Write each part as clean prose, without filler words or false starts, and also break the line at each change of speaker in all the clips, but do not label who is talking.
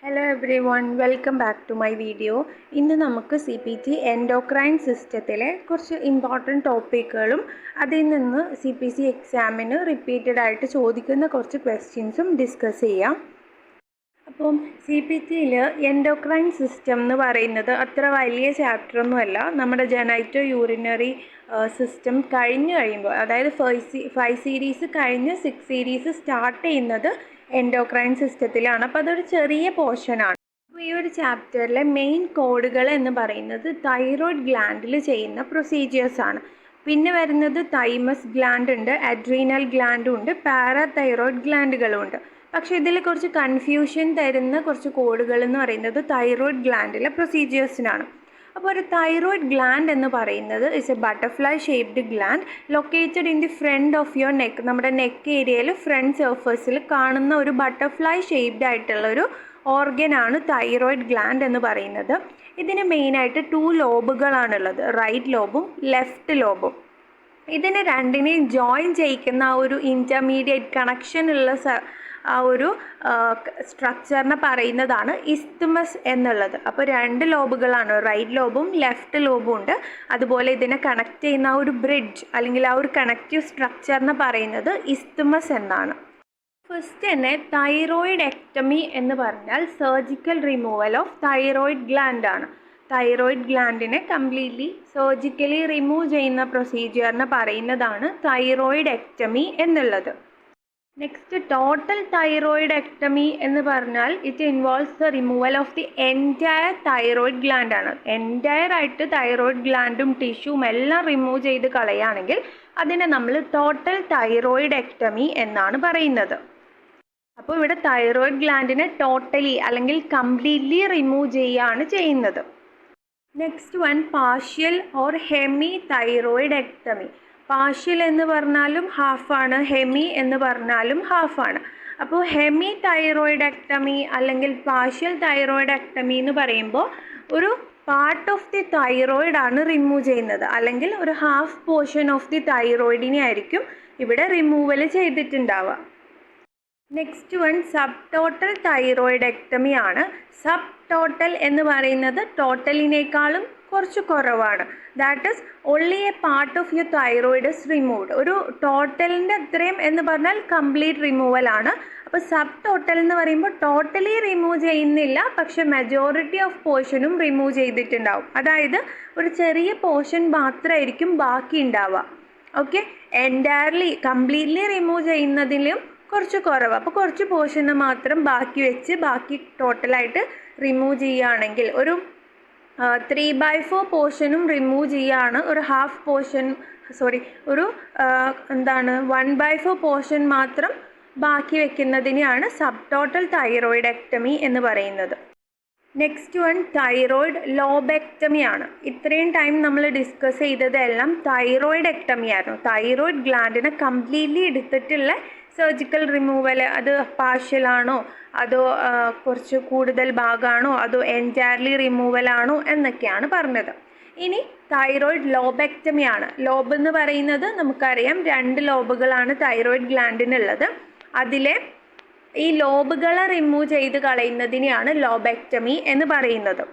Hello everyone, welcome back to my video. ഇന്ന് നമുക്ക് CPT endocrine സിസ്റ്റത്തിലെ കുറച്ച് ഇമ്പോർട്ടൻറ്റ് ടോപ്പിക്കുകളും അതിൽ നിന്ന് CPC എക്സാമിന് റിപ്പീറ്റഡ് ആയിട്ട് ചോദിക്കുന്ന കുറച്ച് ക്വസ്റ്റ്യൻസും ഡിസ്കസ് ചെയ്യാം. അപ്പം CPTയിൽ എൻഡോക്രൈൻ സിസ്റ്റം എന്ന് പറയുന്നത് അത്ര വലിയ ചാപ്റ്ററൊന്നുമല്ല. നമ്മുടെ ജനൈറ്റോ യൂറിനറി സിസ്റ്റം കഴിഞ്ഞ് കഴിയുമ്പോൾ, അതായത് 5 സീരീസ് കഴിഞ്ഞ് 6 സീരീസ് സ്റ്റാർട്ട് ചെയ്യുന്നത് എൻഡോക്രൈൻ സിസ്റ്റത്തിലാണ്. അപ്പോൾ അതൊരു ചെറിയ പോർഷനാണ്. അപ്പോൾ ഈ ഒരു ചാപ്റ്ററിലെ മെയിൻ കോഡുകൾ എന്ന് പറയുന്നത് തൈറോയ്ഡ് ഗ്ലാൻഡിൽ ചെയ്യുന്ന പ്രൊസീജിയേഴ്സാണ്. പിന്നെ വരുന്നത് തൈമസ് ഗ്ലാൻഡ് ഉണ്ട്, അഡ്രീനൽ ഗ്ലാൻഡും ഉണ്ട്, പാരാതൈറോയ്ഡ് ഗ്ലാൻഡുകളും ഉണ്ട്. പക്ഷേ ഇതിൽ കുറച്ച് കൺഫ്യൂഷൻ തരുന്ന കുറച്ച് കോഡുകൾ എന്ന് പറയുന്നത് തൈറോയ്ഡ് ഗ്ലാൻഡിലെ പ്രൊസീജിയേഴ്സിനാണ്. അപ്പോൾ ഒരു തൈറോയ്ഡ് ഗ്ലാൻഡ് എന്ന് പറയുന്നത് is a butterfly shaped gland located in the front of your neck. നമ്മുടെ നെക്ക് ഏരിയയിൽ ഫ്രണ്ട് സർഫേസിൽ കാണുന്ന ഒരു ബട്ടർഫ്ലൈ ഷേപ്ഡ് ആയിട്ടുള്ള ഒരു ഓർഗനാണ് തൈറോയ്ഡ് ഗ്ലാൻഡ് എന്ന് പറയുന്നത്. ഇതിന് മെയിനായിട്ട് 2 ലോബുകളാണുള്ളത്, റൈറ്റ് ലോബും ലെഫ്റ്റ് ലോബും. ഇതിനെ രണ്ടിനെയും ജോയിൻ ചെയ്യിക്കുന്ന ആ ഒരു ഇൻ്റർമീഡിയറ്റ് കണക്ഷനുള്ള ആ ഒരു സ്ട്രക്ചറിനെ പറയുന്നതാണ് ഇസ്ത്മസ് എന്നുള്ളത്. അപ്പോൾ 2 ലോബുകളാണ്, റൈറ്റ് ലോബും ലെഫ്റ്റ് ലോബും ഉണ്ട്. അതുപോലെ ഇതിനെ കണക്ട് ചെയ്യുന്ന ആ ഒരു ബ്രിഡ്ജ് അല്ലെങ്കിൽ ആ ഒരു കണക്റ്റീവ് സ്ട്രക്ചറിനെ പറയുന്നത് ഇസ്ത്മസ് എന്നാണ്. ഫസ്റ്റ് തന്നെ തൈറോയിഡ് എക്ടമി എന്ന് പറഞ്ഞാൽ surgical removal of thyroid gland ആണ്. തൈറോയിഡ് ഗ്ലാൻഡിനെ കംപ്ലീറ്റ്ലി സർജിക്കലി റിമൂവ് ചെയ്യുന്ന പ്രൊസീജിയറിനെ പറയുന്നതാണ് തൈറോയിഡ് എക്ടമി എന്നുള്ളത്. നെക്സ്റ്റ് ടോട്ടൽ തൈറോയിഡ് എക്ടമി എന്ന് പറഞ്ഞാൽ it involves the removal of the entire thyroid gland ആണ്. എൻറ്റയർ ആയിട്ട് തൈറോയിഡ് ഗ്ലാൻഡും ടിഷ്യൂവും എല്ലാം റിമൂവ് ചെയ്ത് കളയുകയാണെങ്കിൽ അതിനെ നമ്മൾ ടോട്ടൽ തൈറോയിഡ് എക്ടമി എന്നാണ് പറയുന്നത്. അപ്പോൾ ഇവിടെ തൈറോയിഡ് ഗ്ലാൻഡിനെ ടോട്ടലി അല്ലെങ്കിൽ കംപ്ലീറ്റ്ലി റിമൂവ് ചെയ്യുകയാണ് ചെയ്യുന്നത്. Next one partial or hemi thyroidectomy. Partial എന്ന് പറഞ്ഞാലും ഹാഫാണ്, ഹെമി എന്ന് പറഞ്ഞാലും ഹാഫാണ്. അപ്പോൾ ഹെമി തൈറോയിഡ് എക്ടമി അല്ലെങ്കിൽ പാർഷ്യൽ തൈറോയിഡ് എക്ടമി എന്ന് പറയുമ്പോൾ ഒരു പാർട്ട് ഓഫ് ദി തൈറോയിഡ് ആണ് റിമൂവ് ചെയ്യുന്നത്, അല്ലെങ്കിൽ ഒരു ഹാഫ് പോർഷൻ ഓഫ് ദി തൈറോയിഡിനെ ആയിരിക്കും ഇവിടെ റിമൂവൽ ചെയ്തിട്ടുണ്ടാവുക. Next one subtotal thyroidectomy ആണ്. സബ് ടോട്ടൽ എന്ന് പറയുന്നത് ടോട്ടലിനേക്കാളും കുറച്ച് കുറവാണ്. That is only A part of your thyroid is removed. ഒരു ടോട്ടലിൻ്റെ അത്രയും എന്ന് പറഞ്ഞാൽ കംപ്ലീറ്റ് റിമൂവൽ ആണ്. അപ്പോൾ സബ് ടോട്ടൽ എന്ന് പറയുമ്പോൾ ടോട്ടലി റിമൂവ് ചെയ്യുന്നില്ല, പക്ഷെ മെജോറിറ്റി ഓഫ് പോർഷനും റിമൂവ് ചെയ്തിട്ടുണ്ടാവും. അതായത് ഒരു ചെറിയ പോർഷൻ മാത്രമായിരിക്കും ബാക്കി ഉണ്ടാവുക. ഓക്കെ, എൻറ്റയർലി കംപ്ലീറ്റ്ലി റിമൂവ് ചെയ്യുന്നതിലും കുറച്ച് കുറവ്. അപ്പോൾ കുറച്ച് പോർഷന് മാത്രം ബാക്കി വെച്ച് ബാക്കി ടോട്ടലായിട്ട് റിമൂവ് ചെയ്യുകയാണെങ്കിൽ ഒരു 3/4 പോർഷനും റിമൂവ് ചെയ്യുകയാണ്. ഒരു ഹാഫ് പോർഷൻ ഒരു 1/4 പോർഷൻ മാത്രം ബാക്കി വെക്കുന്നതിനെയാണ് സബ് ടോട്ടൽ തൈറോയിഡ് എക്ടമി എന്ന് പറയുന്നത്. നെക്സ്റ്റ് വൺ തൈറോയിഡ് ലോബെക്ടമി ആണ്. ഇത്രയും ടൈം നമ്മൾ ഡിസ്കസ് ചെയ്തതെല്ലാം തൈറോയിഡ് എക്ടമി ആയിരുന്നു. തൈറോയിഡ് ഗ്ലാൻഡിനെ കംപ്ലീറ്റ്ലി എടുത്തിട്ടുള്ള സർജിക്കൽ റിമൂവൽ, അത് പാർഷ്യലാണോ അതോ കുറച്ച് കൂടുതൽ ഭാഗമാണോ അതോ എൻറ്റയർലി റിമൂവലാണോ എന്നൊക്കെയാണ് പറഞ്ഞത്. ഇനി തൈറോയിഡ് ലോബെക്ടമി ആണ്. ലോബ് എന്ന് പറയുന്നത് നമുക്കറിയാം 2 ലോബുകളാണ് തൈറോയിഡ് ഗ്ലാൻഡിനുള്ളത്. അതിലെ ഈ ലോബുകളെ റിമൂവ് ചെയ്ത് കളയുന്നതിനെയാണ് ലോബെക്ടമി എന്ന് പറയുന്നത്.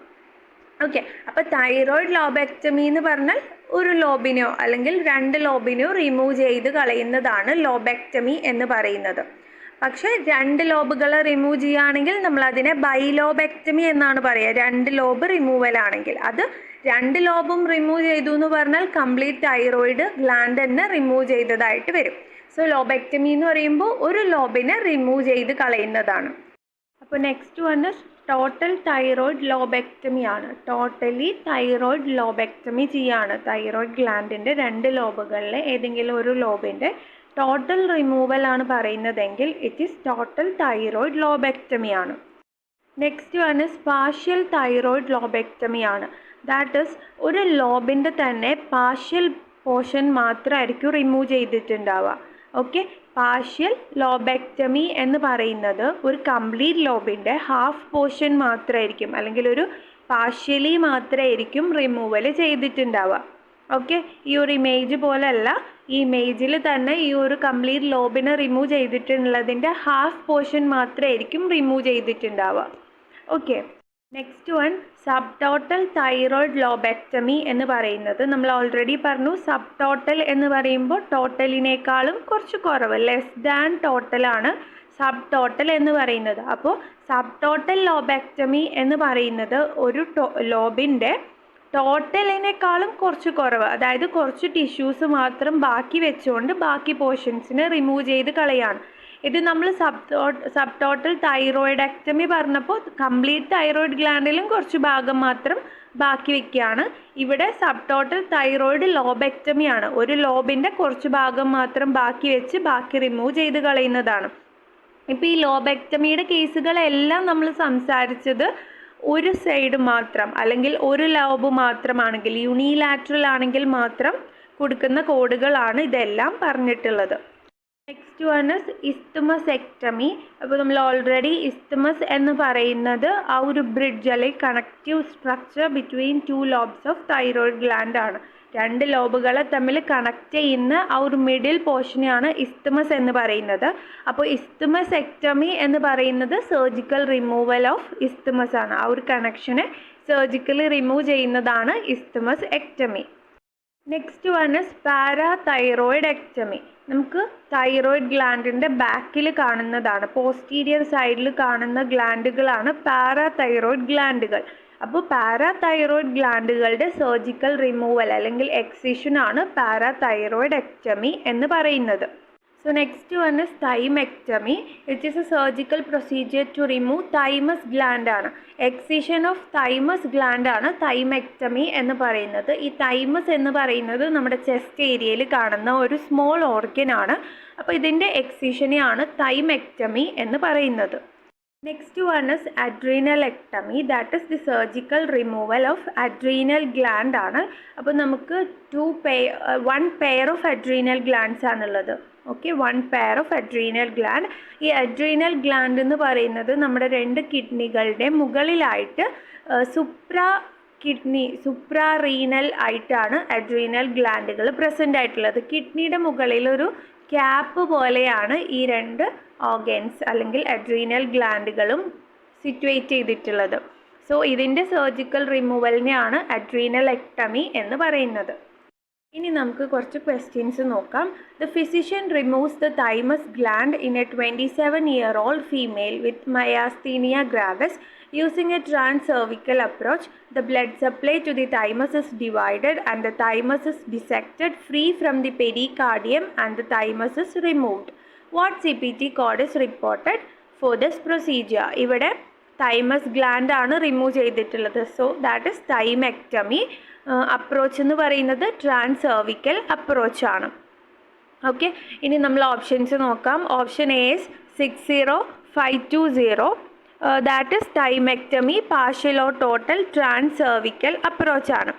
ഓക്കെ, അപ്പോൾ തൈറോയിഡ് ലോബെക്ടമി എന്ന് പറഞ്ഞാൽ ഒരു ലോബിനെയോ അല്ലെങ്കിൽ 2 ലോബിനെയോ റിമൂവ് ചെയ്ത് കളയുന്നതാണ് ലോബെക്ടമി എന്ന് പറയുന്നത്. പക്ഷേ 2 ലോബുകളെ റിമൂവ് ചെയ്യുകയാണെങ്കിൽ നമ്മൾ അതിനെ ബൈലോബെക്ടമി എന്നാണ് പറയുക. 2 ലോബ് റിമൂവൽ ആണെങ്കിൽ അത് 2 ലോബും റിമൂവ് ചെയ്തു എന്ന് പറഞ്ഞാൽ കംപ്ലീറ്റ് തൈറോയിഡ് ഗ്ലാൻഡ് തന്നെ റിമൂവ് ചെയ്തതായിട്ട് വരും. സോ ലോബെക്ടമി എന്ന് പറയുമ്പോൾ ഒരു ലോബിനെ റിമൂവ് ചെയ്ത് കളയുന്നതാണ്. അപ്പോൾ next one total thyroid lobectomy ആണ്. ടോട്ടലി തൈറോയിഡ് ലോബെക്ടമി ചെയ്യാണ്. തൈറോയിഡ് ഗ്ലാൻഡിൻ്റെ 2 ലോബുകളിലെ ഏതെങ്കിലും ഒരു ലോബിൻ്റെ ടോട്ടൽ റിമൂവൽ ആണ് പറയുന്നതെങ്കിൽ it is total thyroid lobectomy ആണ്. Next one is partial thyroid lobectomy ആണ്. ദാറ്റ് ഈസ് ഒരു ലോബിൻ്റെ തന്നെ പാർഷ്യൽ പോർഷൻ മാത്രമായിരിക്കും റിമൂവ് ചെയ്തിട്ടുണ്ടാവുക. ഓക്കെ, പാർഷ്യൽ ലോബെക്ടമി എന്ന് പറയുന്നത് ഒരു കംപ്ലീറ്റ് ലോബിൻ്റെ ഹാഫ് പോർഷൻ മാത്രമായിരിക്കും, അല്ലെങ്കിൽ ഒരു പാർഷ്യലി മാത്രമായിരിക്കും റിമൂവൽ ചെയ്തിട്ടുണ്ടാവുക. ഓക്കെ, ഈ ഒരു ഇമേജ് പോലെയല്ല, ഈ ഇമേജിൽ തന്നെ ഈ ഒരു കംപ്ലീറ്റ് ലോബിനെ റിമൂവ് ചെയ്തിട്ടുള്ളതിൻ്റെ ഹാഫ് പോർഷൻ മാത്രമായിരിക്കും റിമൂവ് ചെയ്തിട്ടുണ്ടാവുക. Okay, next one subtotal thyroid lobectomy എന്ന് പറയുന്നത് നമ്മൾ ഓൾറെഡി പറഞ്ഞു. സബ് ടോട്ടൽ എന്ന് പറയുമ്പോൾ ടോട്ടലിനേക്കാളും കുറച്ച് കുറവ്, ലെസ് ദാൻ ടോട്ടലാണ് സബ് ടോട്ടൽ എന്ന് പറയുന്നത്. അപ്പോൾ സബ് ടോട്ടൽ ലോബെക്ടമി എന്ന് പറയുന്നത് ഒരു ലോബിൻ്റെ ടോട്ടലിനേക്കാളും കുറച്ച് കുറവ്, അതായത് കുറച്ച് ടിഷ്യൂസ് മാത്രം ബാക്കി വെച്ചുകൊണ്ട് ബാക്കി പോർഷൻസിനെ റിമൂവ് ചെയ്ത് കളയാണ്. ഇത് നമ്മൾ സബ് ടോട്ടൽ തൈറോയിഡക്ടമി പറഞ്ഞപ്പോൾ കംപ്ലീറ്റ് തൈറോയിഡ് ഗ്ലാൻഡിലും കുറച്ച് ഭാഗം മാത്രം ബാക്കി വെക്കുകയാണ്. ഇവിടെ സബ് ടോട്ടൽ തൈറോയിഡ് ലോബെക്ടമിയാണ്, ഒരു ലോബിൻ്റെ കുറച്ച് ഭാഗം മാത്രം ബാക്കി വെച്ച് ബാക്കി റിമൂവ് ചെയ്ത് കളയുന്നതാണ്. ഇപ്പോൾ ഈ ലോബെക്ടമിയുടെ കേസുകളെല്ലാം നമ്മൾ സംസാരിച്ചത് ഒരു സൈഡ് മാത്രം അല്ലെങ്കിൽ ഒരു ലോബ് മാത്രമാണെങ്കിൽ, യൂണിലാറ്ററൽ ആണെങ്കിൽ മാത്രം കൊടുക്കുന്ന കോഡുകളാണ് ഇതെല്ലാം പറഞ്ഞിട്ടുള്ളത്. Next one is isthmusectomy. അപ്പോൾ നമ്മൾ ഓൾറെഡി ഇസ്തുമസ് എന്ന് പറയുന്നത് ആ ഒരു ബ്രിഡ്ജ് അല്ലെങ്കിൽ connective structure between two lobes of thyroid gland ആണ്. രണ്ട് ലോബുകളെ തമ്മിൽ കണക്ട് ചെയ്യുന്ന ആ ഒരു മിഡിൽ പോർഷനെയാണ് ഇസ്തുമസ് എന്ന് പറയുന്നത്. അപ്പോൾ ഇസ്തുമസെക്ടമി എന്ന് പറയുന്നത് സർജിക്കൽ റിമൂവൽ ഓഫ് ഇസ്തുമസ് ആണ്. ആ ഒരു കണക്ഷനെ സർജിക്കലി റിമൂവ് ചെയ്യുന്നതാണ് isthmus ectomy. Next one is parathyroid ectomy. നമുക്ക് തൈറോയിഡ് ഗ്ലാൻഡിൻ്റെ ബാക്കിൽ കാണുന്നതാണ്, പോസ്റ്റീരിയർ സൈഡിൽ കാണുന്ന ഗ്ലാൻഡുകളാണ് പാരാതൈറോയിഡ് ഗ്ലാൻഡുകൾ. അപ്പോൾ പാരാതൈറോയിഡ് ഗ്ലാൻഡുകളുടെ സർജിക്കൽ റിമൂവൽ അല്ലെങ്കിൽ എക്സിഷനാണ് പാരാതൈറോയിഡ് എക്ടമി എന്ന് പറയുന്നത്. So next one is thymectomy, which is a surgical procedure to remove thymus gland ആണ്. എക്സിഷൻ ഓഫ് തൈമസ് ഗ്ലാൻഡ് ആണ് തൈമെക്ടമി എന്ന് പറയുന്നത്. ഈ തൈമസ് എന്ന് പറയുന്നത് നമ്മുടെ ചെസ്റ്റ് ഏരിയയിൽ കാണുന്ന ഒരു സ്മോൾ ഓർഗൻ ആണ്. അപ്പോൾ ഇതിൻ്റെ എക്സിഷനെയാണ് തൈമെക്ടമി എന്ന് പറയുന്നത്. Next one is adrenalectomy, that is the surgical removal of adrenal gland ആണ്. അപ്പോൾ നമുക്ക് one pair of adrenal glands ആണുള്ളത്. Okay, one pair of adrenal gland. ഈ അഡ്രീനൽ ഗ്ലാൻഡ് എന്ന് പറയുന്നത് നമ്മുടെ രണ്ട് കിഡ്നികളുടെ മുകളിലായിട്ട് സുപ്രാറീനൽ ആയിട്ടാണ് അഡ്രീനൽ ഗ്ലാൻഡുകൾ പ്രസൻ്റ് ആയിട്ടുള്ളത്. കിഡ്നിയുടെ മുകളിൽ ഒരു ക്യാപ്പ് പോലെയാണ് ഈ രണ്ട് ഓർഗൻസ് അല്ലെങ്കിൽ അഡ്രീനൽ ഗ്ലാൻഡുകളും സിറ്റുവേറ്റ് ചെയ്തിട്ടുള്ളത്. സോ ഇതിൻ്റെ സർജിക്കൽ റിമൂവലിനെയാണ് അഡ്രീനലെക്ടമി എന്ന് പറയുന്നത്. ഇനി നമുക്ക് കുറച്ച് ക്വസ്റ്റ്യൻസ് നോക്കാം. The physician removes the thymus gland in a 27-year-old female with myasthenia gravis using a transcervical approach. The blood supply to the thymus is divided and the thymus is dissected free from the pericardium and the thymus is removed. What CPT code is reported for this procedure? ഇവിടെ thymus gland ആണ് remove ചെയ്തിട്ടുള്ളത്. So that is thymectomy. Approach എന്ന് പറയുന്നത് ട്രാൻസെർവിക്കൽ approach ആണ്. Okay, ഇനി നമ്മൾ options നോക്കാം. Option A is 60520. That is thymectomy partial or total transcervical approach ആണ്.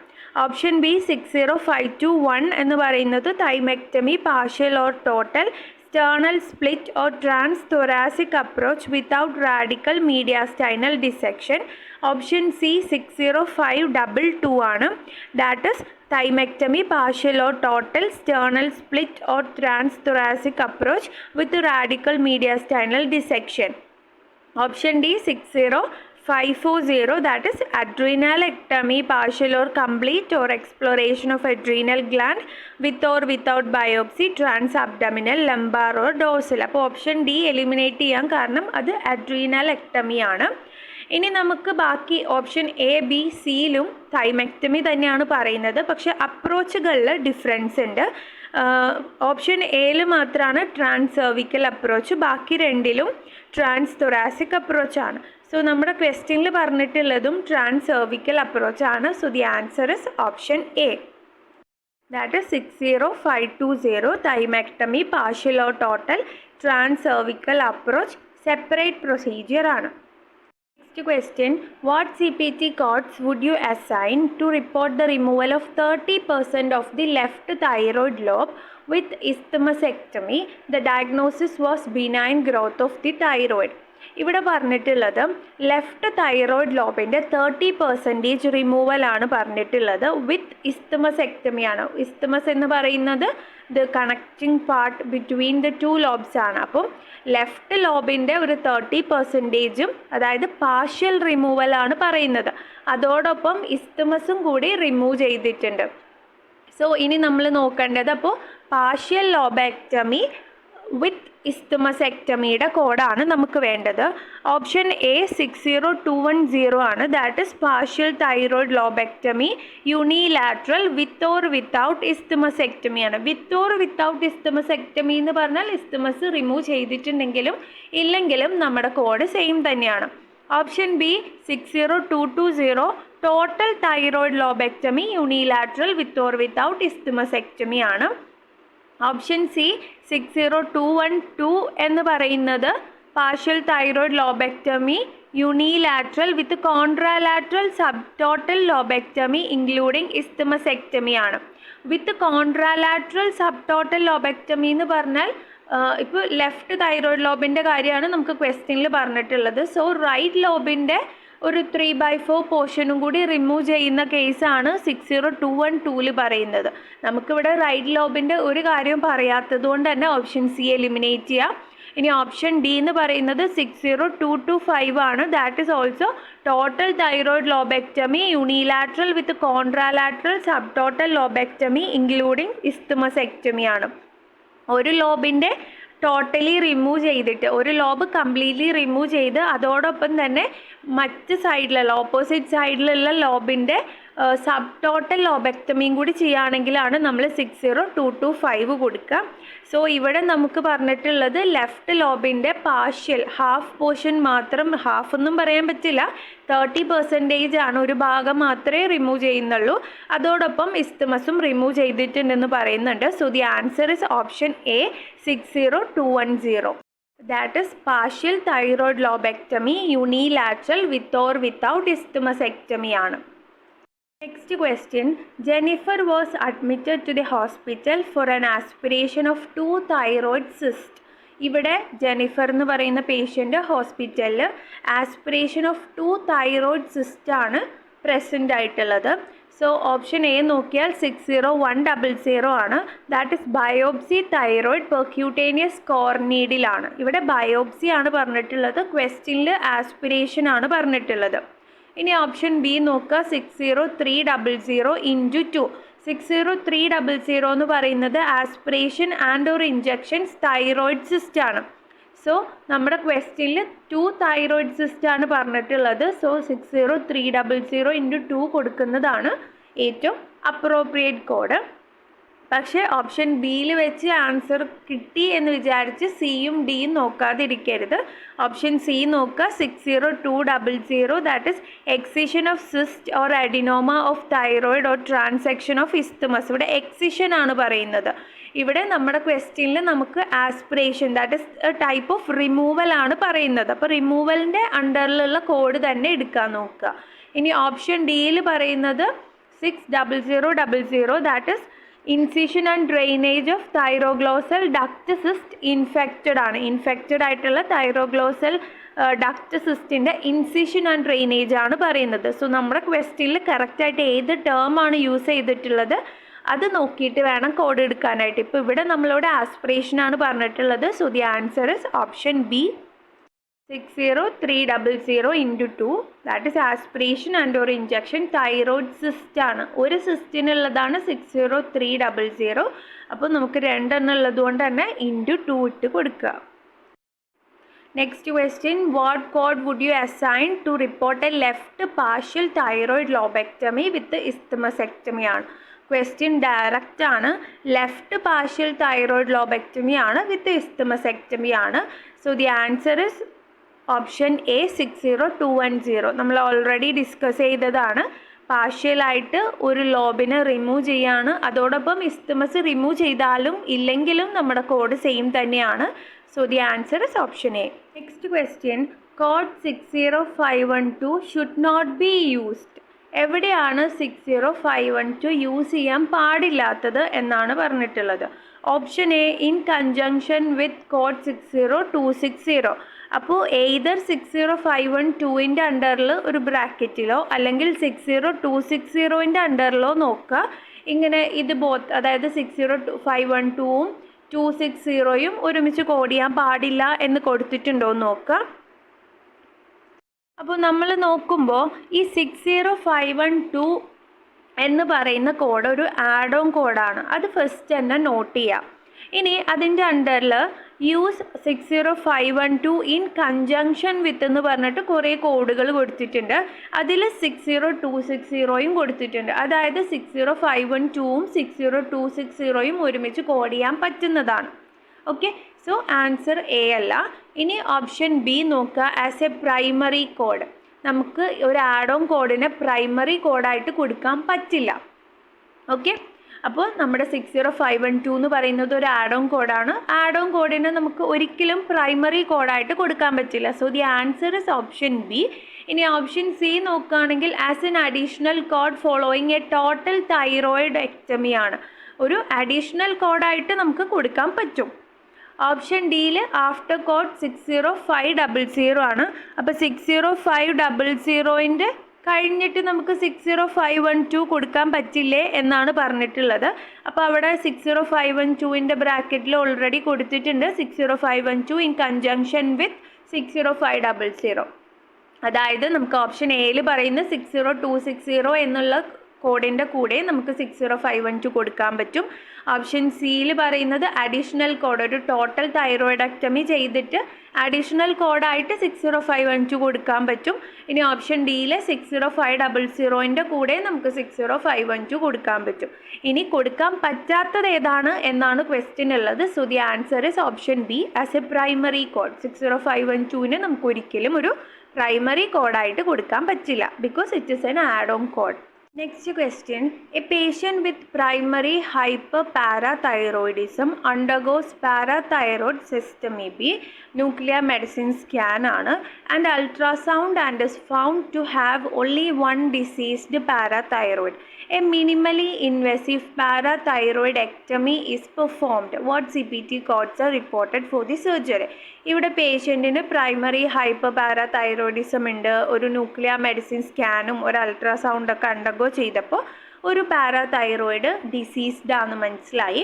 ഓപ്ഷൻ ബി 60521 എന്ന് പറയുന്നത് thymectomy partial or total sternal split or transthoracic approach without radical mediastinal dissection. Option C 60522 ആണ്. That is thymectomy partial or total sternal split or transthoracic approach with radical mediastinal dissection. Option D 60540, that is adrenalectomy partial or complete or exploration of adrenal gland with or without biopsy, transabdominal, lumbar or dorsal. അപ്പോൾ option D eliminate ചെയ്യാൻ കാരണം അത് adrenalectomy ആണ്. ഇനി നമുക്ക് ബാക്കി option A B സിയിലും തൈമെക്ടമി തന്നെയാണ് പറയുന്നത്, പക്ഷെ അപ്രോച്ചുകളിൽ ഡിഫറൻസ് ഉണ്ട്. ഓപ്ഷൻ എയിൽ മാത്രമാണ് ട്രാൻസെർവിക്കൽ അപ്രോച്ച്, ബാക്കി രണ്ടിലും ട്രാൻസ്തൊറാസിക് അപ്രോച്ചാണ്. സോ നമ്മുടെ ക്വസ്റ്റ്യനിൽ പറഞ്ഞിട്ടുള്ളതും ട്രാൻസെർവിക്കൽ അപ്രോച്ചാണ്. So the answer is option A, that is 60520 thymectomy partial or total trancervical approach separate procedure ആണ്. Next question, what CPT codes would you assign to report the removal of 30% of the left thyroid lobe with isthmusectomy? The diagnosis was benign growth of the thyroid. ഇവിടെ പറഞ്ഞിട്ടുള്ളത് left thyroid ലോബിൻ്റെ 30% റിമൂവലാണ് പറഞ്ഞിട്ടുള്ളത് വിത്ത് ഇസ്തമസെക്ടമിയാണ്. Isthmus എന്ന് പറയുന്നത് the connecting part between the two lobes ആണ്. അപ്പം left ലോബിൻ്റെ ഒരു 30%, അതായത് partial റിമൂവലാണ് പറയുന്നത്. അതോടൊപ്പം ഇസ്തമസും കൂടി റിമൂവ് ചെയ്തിട്ടുണ്ട്. സോ ഇനി നമ്മൾ നോക്കേണ്ടത് അപ്പോൾ പാർഷ്യൽ ലോബെക്ടമി വിത്ത് ഇസ്തമസെക്ടമിയുടെ കോഡാണ് നമുക്ക് വേണ്ടത്. ഓപ്ഷൻ എ 60210 ആണ്. That is partial thyroid lobectomy unilateral with or without ഇസ്തമസെക്ടമിയാണ്. വിത്ത് ഓർ വിത്തൗട്ട് ഇസ്തമസെക്ടമി എന്ന് പറഞ്ഞാൽ ഇസ്തമസ് റിമൂവ് ചെയ്തിട്ടുണ്ടെങ്കിലും ഇല്ലെങ്കിലും നമ്മുടെ കോഡ് സെയിം തന്നെയാണ്. Option B 60220 total thyroid lobectomy unilateral with or without isthmusectomy ആണ്. ഓപ്ഷൻ സി 60212 എന്ന് പറയുന്നത് partial thyroid lobectomy unilateral with contralateral subtotal lobectomy including isthmusectomy ആണ്. With contralateral subtotal lobectomy എന്ന് പറഞ്ഞാൽ ഇപ്പോൾ ലെഫ്റ്റ് തൈറോയ്ഡ് ലോബിൻ്റെ കാര്യമാണ് നമുക്ക് ക്വസ്റ്റ്യനിൽ പറഞ്ഞിട്ടുള്ളത്. സോ റൈറ്റ് ലോബിൻ്റെ ഒരു 3/4 പോർഷനും കൂടി റിമൂവ് ചെയ്യുന്ന കേസാണ് 60212 പറയുന്നത്. നമുക്കിവിടെ റൈറ്റ് ലോബിൻ്റെ ഒരു കാര്യവും പറയാത്തത് കൊണ്ട് തന്നെ ഓപ്ഷൻ സി എലിമിനേറ്റ് ചെയ്യാം. ഇനി ഓപ്ഷൻ ഡി എന്ന് പറയുന്നത് 60225 ആണ്. That is also total thyroid lobectomy unilateral with contralateral subtotal lobectomy including isthmusectomy ആണ്. ഒരു ലോബിൻ്റെ ടോട്ടലി റിമൂവ് ചെയ്തിട്ട് ഒരു ലോബ് കംപ്ലീറ്റ്ലി റിമൂവ് ചെയ്ത് അതോടൊപ്പം തന്നെ മറ്റ് സൈഡിലുള്ള ഓപ്പോസിറ്റ് സൈഡിലുള്ള ലോബിൻ്റെ സബ് ടോട്ടൽ ലോബെക്ടമിയും കൂടി ചെയ്യുകയാണെങ്കിലാണ് നമ്മൾ 60225 കൊടുക്കുക. സോ ഇവിടെ നമുക്ക് പറഞ്ഞിട്ടുള്ളത് ലെഫ്റ്റ് ലോബിൻ്റെ പാർഷ്യൽ ഹാഫ് പോർഷൻ മാത്രം, ഹാഫ് ഒന്നും പറയാൻ പറ്റില്ല, 30% ആണ്, ഒരു ഭാഗം മാത്രമേ റിമൂവ് ചെയ്യുന്നുള്ളൂ. അതോടൊപ്പം ഇസ്തമസും റിമൂവ് ചെയ്തിട്ടുണ്ടെന്ന് പറയുന്നുണ്ട്. So the answer is option A 60210. That is partial thyroid lobectomy unilateral with or without isthmusectomy ആണ്. Next question. Jennifer was admitted to the hospital for an aspiration of 2 thyroid cysts. ഇവിടെ Jennifer എന്ന് പറയുന്ന patient ഹോസ്പിറ്റലിൽ aspiration of 2 thyroid cyst ആണ് present ആയിട്ടുള്ളത്. So option A നോക്കിയാൽ 60100 ആണ്. That is biopsy thyroid percutaneous കോർണീഡിലാണ്. ഇവിടെ ബയോപ്സി ആണ് പറഞ്ഞിട്ടുള്ളത്, ക്വസ്റ്റ്യനിൽ ആസ്പിറേഷൻ ആണ് പറഞ്ഞിട്ടുള്ളത്. ഇനി ഓപ്ഷൻ ബി നോക്കുക 60300 × 2. 60300 എന്ന് പറയുന്നത് aspiration and or injections thyroid cyst ആണ്. സോ നമ്മുടെ ക്വസ്റ്റ്യനിൽ 2 തൈറോയ്ഡ് സിസ്റ്റ് ആണ് പറഞ്ഞിട്ടുള്ളത്. സോ 60300 × 2 കൊടുക്കുന്നതാണ് ഏറ്റവും അപ്രോപ്രിയേറ്റ് കോഡ്. പക്ഷേ ഓപ്ഷൻ ബിയിൽ വെച്ച് ആൻസർ കിട്ടി എന്ന് വിചാരിച്ച് സിയും ഡിയും നോക്കാതിരിക്കരുത്. ഓപ്ഷൻ സി നോക്കുക 60200, that is excision of cyst or adenoma of thyroid or transection of isthmus. ഇവിടെ എക്സിഷൻ ആണ് പറയുന്നത്. ഇവിടെ നമ്മുടെ ക്വസ്റ്റ്യനിൽ നമുക്ക് aspiration that is type of removal ആണ് പറയുന്നത്. അപ്പോൾ റിമൂവലിൻ്റെ അണ്ടറിലുള്ള കോഡ് തന്നെ എടുക്കാൻ നോക്കുക. ഇനി ഓപ്ഷൻ ഡിയിൽ പറയുന്നത് 60000, that is incision and drainage of thyroglossal duct cyst infected ആണ്. ഇൻഫെക്റ്റഡ് ആയിട്ടുള്ള തൈറോഗ്ലോസൽ ഡക്റ്റ് സിസ്റ്റിൻ്റെ ഇൻസിഷൻ ആൻഡ് ഡ്രെയിനേജ് ആണ് പറയുന്നത്. സോ നമ്മുടെ ക്വസ്റ്റ്യനിൽ കറക്റ്റായിട്ട് ഏത് ടേം ആണ് യൂസ് ചെയ്തിട്ടുള്ളത് അത് നോക്കിയിട്ട് വേണം കോഡ് എടുക്കാനായിട്ട്. ഇപ്പോൾ ഇവിടെ നമ്മളോട് ആസ്പിറേഷൻ ആണ് പറഞ്ഞിട്ടുള്ളത്. So the answer is option B 60300 × 2, that is aspiration and or injection thyroid cyst ആണ്. ഒരു സിസ്റ്റിനുള്ളതാണ് 60300. അപ്പോൾ നമുക്ക് 2 ഉള്ളത് കൊണ്ട് തന്നെ × 2 ഇട്ട് കൊടുക്കുക. Next question. What code would you assign to report a left partial thyroid lobectomy with isthmusectomy ആണ്. ക്വസ്റ്റ്യൻ ഡയറക്റ്റ് ആണ്. ലെഫ്റ്റ് പാർഷ്യൽ തൈറോയ്ഡ് ലോബെക്ടമി ആണ് വിത്ത് ഇസ്തമസെക്ടമി ആണ്. So the answer is option A 60210. നമ്മൾ ഓൾറെഡി ഡിസ്കസ് ചെയ്തതാണ്. പാർഷ്യലായിട്ട് ഒരു ലോബിനെ remove ചെയ്യാണ്, അതോടൊപ്പം isthmus remove ചെയ്താലും ഇല്ലെങ്കിലും നമ്മുടെ കോഡ് സെയിം തന്നെയാണ്. So the answer is option A. Next question. Code 60512 should not be used. എവിടെയാണ് 60512 യൂസ് ചെയ്യാൻ പാടില്ലാത്തത് എന്നാണ് പറഞ്ഞിട്ടുള്ളത്. Option A in conjunction with code 60260. അപ്പോൾ എയ്തർ 60512ൻ്റെ അണ്ടറിൽ ഒരു ബ്രാക്കറ്റിലോ അല്ലെങ്കിൽ 60260ൻ്റെ അണ്ടറിലോ നോക്കുക. ഇങ്ങനെ ഇത് അതായത് 60512ഉം 260യും ഒരുമിച്ച് കോഡ് ചെയ്യാൻ പാടില്ല എന്ന് കൊടുത്തിട്ടുണ്ടോ എന്ന് നോക്കുക. അപ്പോൾ നമ്മൾ നോക്കുമ്പോൾ ഈ 60512 എന്ന് പറയുന്ന കോഡ് ഒരു ആഡ് ഓൺ കോഡാണ്. അത് ഫസ്റ്റ് തന്നെ നോട്ട് ചെയ്യാം. ഇനി അതിൻ്റെ അണ്ടറിൽ യൂസ് 60512 ഇൻ കൺജങ്ഷൻ വിത്ത് എന്ന് പറഞ്ഞിട്ട് കുറേ കോഡുകൾ കൊടുത്തിട്ടുണ്ട്. അതിൽ 60260യും കൊടുത്തിട്ടുണ്ട്. അതായത് 60512ഉം 60260യും ഒരുമിച്ച് കോഡ് ചെയ്യാൻ പറ്റുന്നതാണ്. ഓക്കെ, സോ ആൻസർ എ അല്ല. ഇനി ഓപ്ഷൻ ബി നോക്കുക. ആസ് എ പ്രൈമറി കോഡ്, നമുക്ക് ഒരു ആഡ് ഓൺ കോഡിനെ പ്രൈമറി കോഡായിട്ട് കൊടുക്കാൻ പറ്റില്ല. ഓക്കെ, അപ്പോൾ നമ്മുടെ 60512 എന്ന് പറയുന്നത് ഒരു ആഡ് ഓൺ കോഡാണ്. ആഡ് ഓൺ കോഡിനെ നമുക്ക് ഒരിക്കലും പ്രൈമറി കോഡായിട്ട് കൊടുക്കാൻ പറ്റില്ല. So the answer is option B. ഇനി ഓപ്ഷൻ സി നോക്കുകയാണെങ്കിൽ as an additional code following A total thyroidectomy ആണ്. ഒരു അഡീഷണൽ കോഡായിട്ട് നമുക്ക് കൊടുക്കാൻ പറ്റും. ഓപ്ഷൻ ഡിയിൽ ആഫ്റ്റർ കോഡ് 60500 ആണ്. അപ്പോൾ 60500ൻ്റെ കഴിഞ്ഞിട്ട് നമുക്ക് 60512 കൊടുക്കാൻ പറ്റില്ലേ എന്നാണ് പറഞ്ഞിട്ടുള്ളത്. അപ്പോൾ അവിടെ 60512ൻ്റെ ബ്രാക്കറ്റിൽ ഓൾറെഡി കൊടുത്തിട്ടുണ്ട് 60512 ഇൻ കൺജങ്ഷൻ വിത്ത് 60500. അതായത് നമുക്ക് ഓപ്ഷൻ എയിൽ പറയുന്ന 60260 എന്നുള്ള കോഡിൻ്റെ കൂടെ നമുക്ക് 60512 കൊടുക്കാൻ പറ്റും. ഓപ്ഷൻ സിയിൽ പറയുന്നത് അഡീഷണൽ കോഡ്, ഒരു ടോട്ടൽ തൈറോയിഡക്ടമി ചെയ്തിട്ട് അഡീഷണൽ കോഡായിട്ട് 60512 കൊടുക്കാൻ പറ്റും. ഇനി ഓപ്ഷൻ ഡിയിൽ 60500ൻ്റെ കൂടെ നമുക്ക് 60512 കൊടുക്കാൻ പറ്റും. ഇനി കൊടുക്കാൻ പറ്റാത്തത് ഏതാണ് എന്നാണ് ക്വസ്റ്റ്യൻ ഉള്ളത്. So the answer is option B. As a primary code 60512ന് നമുക്ക് ഒരിക്കലും ഒരു പ്രൈമറി കോഡായിട്ട് കൊടുക്കാൻ പറ്റില്ല, because it is an add on code. Next question. A patient with primary hyperparathyroidism undergoes parathyroid systemic nuclear medicine scan and ultrasound and is found to have only one diseased parathyroid. A minimally invasive parathyroidectomy is performed. What CPT codes are reported for the surgery? ഇവിടെ പേഷ്യൻറ്റിന് primary hyper parathyroidism ഉണ്ട്, ഒരു nuclear medicine സ്കാനും ഒരു അൾട്രാസൗണ്ടൊക്കെ undergo ചെയ്തപ്പോൾ ഒരു parathyroid diseased ആണെന്ന് മനസ്സിലായി.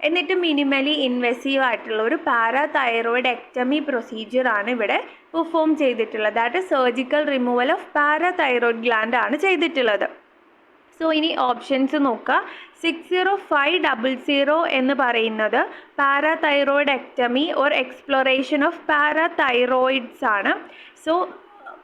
എന്നിട്ട് മിനിമലി ഇൻവെസീവ് ആയിട്ടുള്ള ഒരു പാരാതൈറോയിഡ് എക്ടമി പ്രൊസീജിയറാണ് ഇവിടെ പെർഫോം ചെയ്തിട്ടുള്ളത്. That is surgical removal of parathyroid gland ആണ് ചെയ്തിട്ടുള്ളത്. സോ ഇനി ഓപ്ഷൻസ് നോക്കുക. 60500 എന്ന് പറയുന്നത് parathyroidectomy or exploration of parathyroids ആണ്. സോ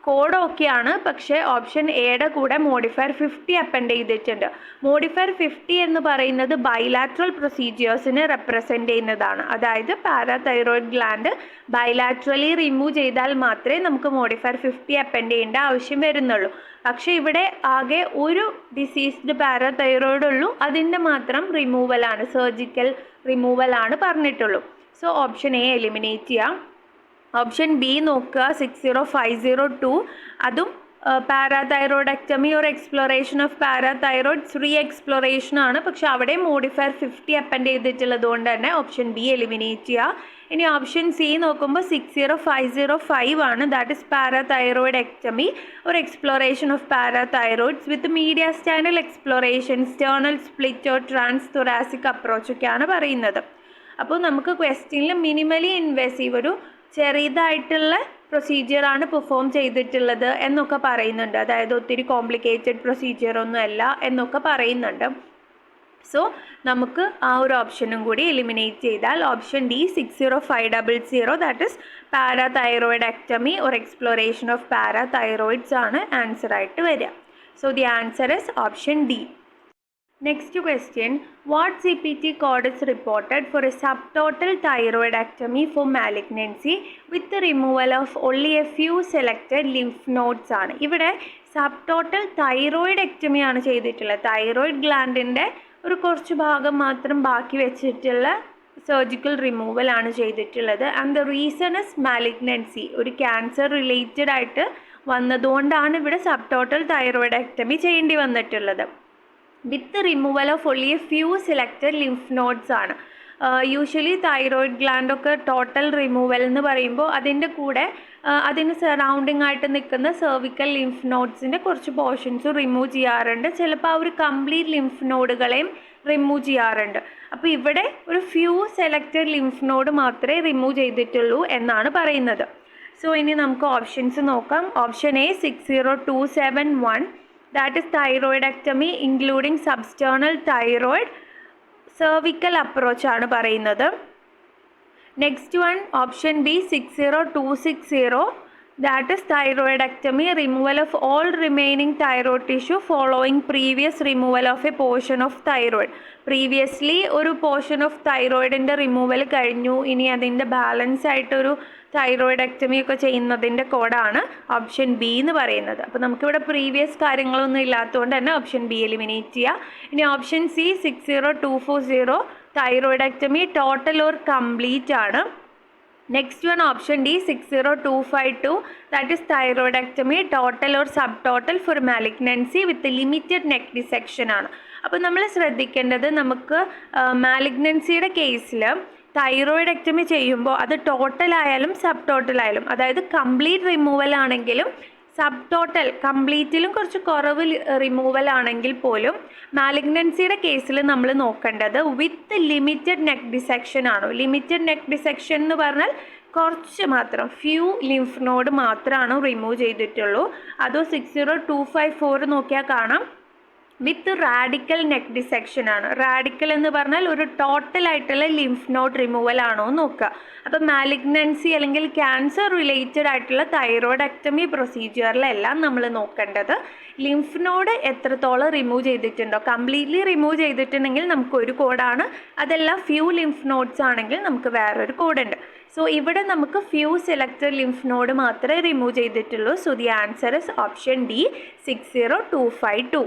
കോഡ് ഓക്കെയാണ്, പക്ഷേ ഓപ്ഷൻ എയുടെ കൂടെ മോഡിഫയർ 50 അപ്പൻഡ് ചെയ്തിട്ടുണ്ട്. മോഡിഫയർ 50 എന്ന് പറയുന്നത് ബൈലാട്രൽ പ്രൊസീജിയേഴ്സിനെ റെപ്രസെൻ്റ് ചെയ്യുന്നതാണ്. അതായത് പാരാതൈറോയിഡ് ഗ്ലാൻഡ് ബൈലാട്രലി റിമൂവ് ചെയ്താൽ മാത്രമേ നമുക്ക് മോഡിഫയർ 50 അപ്പൻഡ് ചെയ്യേണ്ട ആവശ്യം വരുന്നുള്ളൂ. പക്ഷേ ഇവിടെ ആകെ ഒരു ഡിസീസ്ഡ് പാരാതൈറോയിഡ് ഉള്ളൂ, അതിൻ്റെ മാത്രം റിമൂവലാണ്, സർജിക്കൽ റിമൂവലാണ് പറഞ്ഞിട്ടുള്ളൂ. സോ ഓപ്ഷൻ എ എലിമിനേറ്റ് ചെയ്യാം. ഓപ്ഷൻ ബി നോക്കുക. 60502 അതും parathyroidectomy or exploration of parathyroids re exploration ആണ്, പക്ഷെ അവിടെ മോഡിഫയർ 50 അപ്പൻഡ് ചെയ്തിട്ടുള്ളത് കൊണ്ട് തന്നെ ഓപ്ഷൻ ബി എലിമിനേറ്റ് ചെയ്യുക. ഇനി ഓപ്ഷൻ സി നോക്കുമ്പോൾ 60505 ആണ്. That is parathyroidectomy or exploration of parathyroids with mediastinal exploration, sternal split or transthoracic അപ്രോച്ചൊക്കെയാണ് പറയുന്നത്. അപ്പോൾ നമുക്ക് ക്വസ്റ്റ്യനിൽ മിനിമലി ഇൻവേസീവ് ഒരു ചെറിയതായിട്ടുള്ള പ്രൊസീജിയറാണ് പെർഫോം ചെയ്തിട്ടുള്ളത് എന്നൊക്കെ പറയുന്നുണ്ട്. അതായത് ഒത്തിരി കോംപ്ലിക്കേറ്റഡ് പ്രൊസീജിയറൊന്നും അല്ല എന്നൊക്കെ പറയുന്നുണ്ട്. സോ നമുക്ക് ആ ഒരു ഓപ്ഷനും കൂടി എലിമിനേറ്റ് ചെയ്താൽ option D 60500 that is parathyroidectomy or exploration of parathyroids ആണ് ആൻസർ ആയിട്ട് വരിക. So the answer is option D. Next question. What CPT code is reported for a subtotal thyroidectomy for malignancy with the removal of only a few selected lymph nodes ആണ്. ഇവിടെ subtotal thyroidectomy ആണ് ചെയ്തിട്ടുള്ളത്. Thyroid ഗ്ലാൻഡിൻ്റെ ഒരു കുറച്ച് ഭാഗം മാത്രം ബാക്കി വെച്ചിട്ടുള്ള സർജിക്കൽ റിമൂവൽ ആണ് ചെയ്തിട്ടുള്ളത്. And the reason is malignancy, ഒരു ക്യാൻസർ റിലേറ്റഡ് ആയിട്ട് വന്നതുകൊണ്ടാണ് ഇവിടെ സബ്ടോട്ടൽ തൈറോയിഡക്ടമി ചെയ്യേണ്ടി വന്നിട്ടുള്ളത്. With removal of only a few selected lymph nodes ആണ്. യൂഷ്വലി തൈറോയിഡ് ഗ്ലാൻഡൊക്കെ ടോട്ടൽ റിമൂവൽ എന്ന് പറയുമ്പോൾ അതിൻ്റെ കൂടെ അതിന് സറൗണ്ടിങ് ആയിട്ട് നിൽക്കുന്ന സെർവിക്കൽ ലിംഫ് നോഡ്സിൻ്റെ കുറച്ച് പോർഷൻസ് റിമൂവ് ചെയ്യാറുണ്ട്. ചിലപ്പോൾ ആ ഒരു കംപ്ലീറ്റ് ലിംഫ് നോഡുകളെയും റിമൂവ് ചെയ്യാറുണ്ട്. അപ്പോൾ ഇവിടെ ഒരു ഫ്യൂ സെലക്റ്റഡ് ലിംഫ് നോഡ് മാത്രമേ റിമൂവ് ചെയ്തിട്ടുള്ളൂ എന്നാണ് പറയുന്നത്. സോ ഇനി നമുക്ക് ഓപ്ഷൻസ് നോക്കാം. Option A 60271, that is thyroidectomy including substernal thyroid cervical അപ്രോച്ചാണ് പറയുന്നത്. Next one option B 60260, that is thyroidectomy, removal of all remaining thyroid tissue following previous removal of a portion of thyroid. Previously ഒരു portion of തൈറോയിഡിൻ്റെ removal കഴിഞ്ഞു, ഇനി അതിൻ്റെ balance ആയിട്ടൊരു thyroidectomy ഒക്കെ ചെയ്യുന്നതിൻ്റെ കോഡാണ് ഓപ്ഷൻ ബി എന്ന് പറയുന്നത്. അപ്പോൾ നമുക്കിവിടെ പ്രീവിയസ് കാര്യങ്ങളൊന്നും ഇല്ലാത്തതുകൊണ്ട് തന്നെ ഓപ്ഷൻ ബി എലിമിനേറ്റ് ചെയ്യുക. ഇനി option C 60240, thyroidectomy total or complete ആണ്. Next one option D 60252, that is thyroidectomy total or subtotal for malignancy with limited neck dissection ആണ്. അപ്പോൾ നമ്മൾ ശ്രദ്ധിക്കേണ്ടത്, നമുക്ക് മാലിഗ്നൻസിയുടെ കേസിൽ തൈറോയിഡക്ടമി ചെയ്യുമ്പോൾ അത് ടോട്ടലായാലും സബ് ടോട്ടലായാലും, അതായത് കംപ്ലീറ്റ് റിമൂവൽ ആണെങ്കിലും സബ് ടോട്ടൽ കംപ്ലീറ്റിലും കുറച്ച് കുറവ് റിമൂവൽ ആണെങ്കിൽ പോലും മാലിഗ്നൻസിയുടെ കേസിൽ നമ്മൾ നോക്കേണ്ടത് വിത്ത് ലിമിറ്റഡ് നെക്ക് ഡിസെക്ഷൻ ആണ്. ലിമിറ്റഡ് നെക്ക് ഡിസെക്ഷൻ എന്ന് പറഞ്ഞാൽ കുറച്ച് മാത്രം, ഫ്യൂ ലിംഫ് നോഡ് മാത്രമാണ് റിമൂവ് ചെയ്തിട്ടുള്ളൂ. അതോ 60254 നോക്കിയാൽ കാണാം വിത്ത് റാഡിക്കൽ നെക്ക് ഡിസെക്ഷൻ ആണ്. റാഡിക്കൽ എന്ന് പറഞ്ഞാൽ ഒരു ടോട്ടൽ ആയിട്ടുള്ള ലിംഫ് നോഡ് റിമൂവൽ ആണോ നോക്കുക. അപ്പം മാലിഗ്നൻസി അല്ലെങ്കിൽ ക്യാൻസർ റിലേറ്റഡ് ആയിട്ടുള്ള തൈറോയിഡക്ടമി പ്രൊസീജിയറിലെല്ലാം നമ്മൾ നോക്കേണ്ടത് ലിംഫ് നോഡ് എത്രത്തോളം റിമൂവ് ചെയ്തിട്ടുണ്ടോ. കംപ്ലീറ്റ്ലി റിമൂവ് ചെയ്തിട്ടുണ്ടെങ്കിൽ നമുക്കൊരു കോഡാണ്, അതെല്ലാം ഫ്യൂ ലിംഫ് നോഡ്സ് ആണെങ്കിൽ നമുക്ക് വേറൊരു കോഡുണ്ട്. സോ ഇവിടെ നമുക്ക് ഫ്യൂ സെലക്റ്റഡ് ലിംഫ് നോഡ് മാത്രമേ റിമൂവ് ചെയ്തിട്ടുള്ളൂ. So the answer is option D 60252.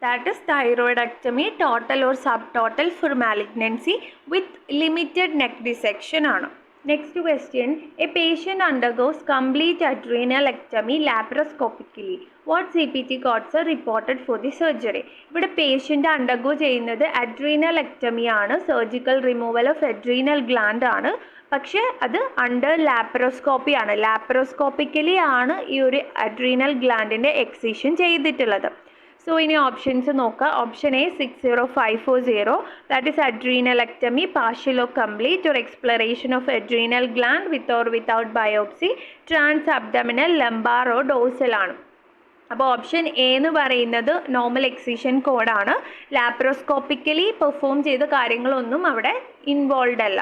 That is thyroidectomy total or subtotal for malignancy with limited neck dissection ആണ്. Next question, a patient undergoes complete adrenalectomy laparoscopically. What CPT codes are reported for the surgery? ഇവിടെ patient undergo ചെയ്യുന്നത് അഡ്രീനലെക്ടമി ആണ്, surgical removal of adrenal gland ആണ്. പക്ഷേ അത് under laparoscopy ആണ്. ലാപ്പറോസ്കോപ്പിക്കലി ആണ് ഈ ഒരു അഡ്രീനൽ ഗ്ലാൻഡിൻ്റെ എക്സിഷൻ ചെയ്തിട്ടുള്ളത്. സോ ഇനി ഓപ്ഷൻസ് നോക്കുക. Option A 60540, that is adrenalectomy partial or complete or exploration of adrenal gland with or without biopsy, transabdominal lumbar or dorsal ആണ്. അപ്പോൾ ഓപ്ഷൻ എ എന്ന് പറയുന്നത് നോർമൽ എക്സിഷൻ കോഡാണ്. ലാപ്രോസ്കോപ്പിക്കലി പെർഫോം ചെയ്ത കാര്യങ്ങളൊന്നും അവിടെ ഇൻവോൾവ് അല്ല.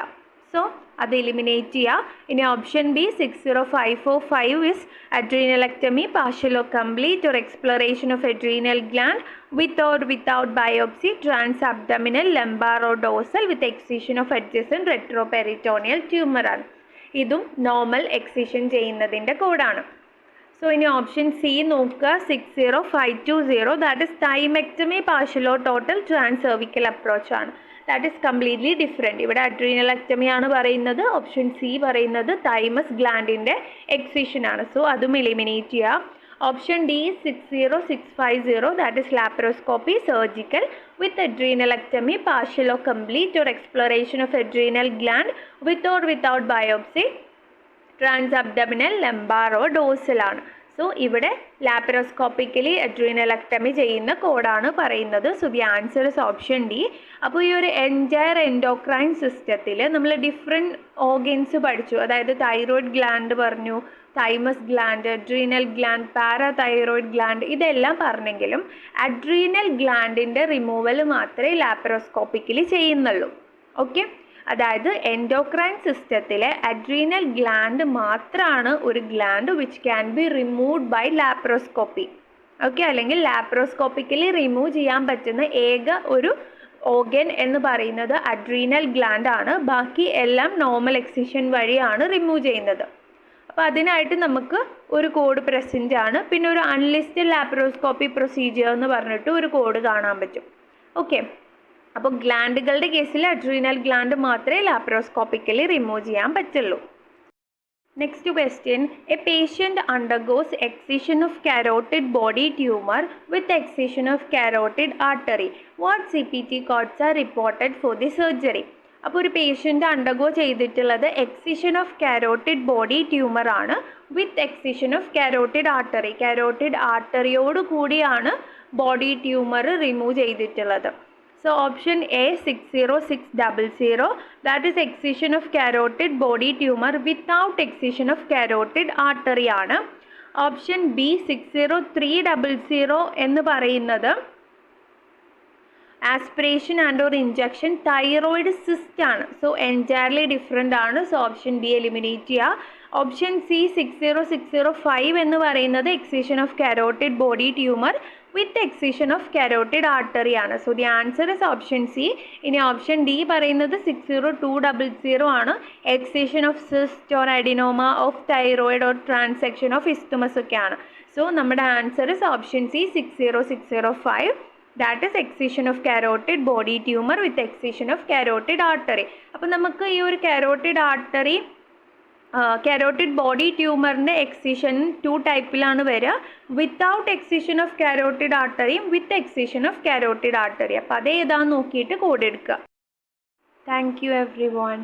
സോ അത് എലിമിനേറ്റ് ചെയ്യുക. ഇനി option B 60545 is adrenalectomy partial or complete or exploration of adrenal gland with or without biopsy, transabdominal, lumbar or dorsal with excision of adjacent retroperitoneal tumor ആണ്. ഇതും normal excision ചെയ്യുന്നതിൻ്റെ കോഡാണ്. So ഇനി option C നോക്കുക 60520, that is thymectomy partial or total transcervical approach ആണ്. That is completely different. ഇവിടെ adrenalectomy ആണ് പറയുന്നത്, ഓപ്ഷൻ സി പറയുന്നത് തൈമസ് ഗ്ലാൻഡിൻ്റെ എക്സിഷൻ ആണ്. സോ അതും എലിമിനേറ്റ് ചെയ്യുക. Option D 60650, that is laparoscopy surgical with adrenalectomy partial or complete or exploration of adrenal gland with or without biopsy, transabdominal lumbar or dorsal ആണ്. So ഇവിടെ laparoscopically adrenalectomy ചെയ്യുന്ന കോഡാണ് പറയുന്നത്. So the answer is option D. അപ്പോൾ ഈ ഒരു entire endocrine സിസ്റ്റത്തിൽ നമ്മൾ ഡിഫറെൻറ്റ് ഓർഗൻസ് പഠിച്ചു. അതായത് തൈറോയിഡ് ഗ്ലാൻഡ് പറഞ്ഞു, thymus gland, adrenal gland, parathyroid gland, ഇതെല്ലാം പറഞ്ഞെങ്കിലും അഡ്രീനൽ ഗ്ലാൻഡിൻ്റെ റിമൂവൽ മാത്രമേ ലാപ്പറോസ്കോപ്പിക്കലി ചെയ്യുന്നുള്ളൂ. ഓക്കെ, അതായത് എൻഡോക്രൈൻ സിസ്റ്റത്തിലെ അഡ്രീനൽ ഗ്ലാൻഡ് മാത്രമാണ് ഒരു gland which can be removed by laparoscopy. Okay, അല്ലെങ്കിൽ ലാപ്രോസ്കോപ്പിക്കലി റിമൂവ് ചെയ്യാൻ പറ്റുന്ന ഏക ഒരു ഓർഗൻ എന്ന് പറയുന്നത് അഡ്രീനൽ ഗ്ലാൻഡ് ആണ്. ബാക്കി എല്ലാം നോർമൽ എക്സിഷൻ വഴിയാണ് റിമൂവ് ചെയ്യുന്നത്. അപ്പോൾ അതിനായിട്ട് നമുക്ക് ഒരു കോഡ് പ്രസൻറ്റ് ആണ്. പിന്നെ ഒരു അൺലിസ്റ്റഡ് ലാപ്രോസ്കോപ്പി പ്രൊസീജിയർ എന്ന് പറഞ്ഞിട്ട് ഒരു കോഡ് കാണാൻ പറ്റും. ഓക്കെ, അപ്പോൾ ഗ്ലാൻഡുകളുടെ കേസിൽ അഡ്രീനൽ ഗ്ലാൻഡ് മാത്രമേ ലാപ്രോസ്കോപ്പിക്കലി റിമൂവ് ചെയ്യാൻ പറ്റുള്ളൂ. Next question, a patient undergoes excision of carotid body tumor with excision of carotid artery. What CPT codes are reported for the surgery? അപ്പോൾ ഒരു പേഷ്യൻ്റ് അണ്ടർഗോ ചെയ്തിട്ടുള്ളത് excision of carotid body tumor ആണ് with excision of carotid artery. Carotid ആർട്ടറിയോട് കൂടിയാണ് body tumor remove ചെയ്തിട്ടുള്ളത്. So option A 60600, that is excision of carotid body tumor without excision of carotid artery ആണ്. Option B 60300 എന്ന് പറയുന്നത് aspiration and or injection thyroid cyst ആണ്. So entirely different ആണ്. So option B eliminate ചെയ്യുക. Option C 60605 എന്ന് പറയുന്നത് excision of carotid body tumor with excision of carotid artery ആണ്. So the answer is option C. ഇനി option D പറയുന്നത് 60200 ആണ്. Excision of cyst or adenoma of thyroid or transection of isthmus ഒക്കെയാണ്. So നമ്മുടെ answer is option C 60605. That is excision of carotid body tumor with excision of carotid artery. അപ്പോൾ നമുക്ക് ഈ ഒരു carotid artery carotid body ട്യൂമറിൻ്റെ excision 2 ടൈപ്പിലാണ് വരിക. Without excision of carotid ആർട്ടറിയും with excision of carotid artery. അപ്പോൾ അതേതാന്ന് നോക്കിയിട്ട് കോഡ് എടുക്കുക. Thank you every one.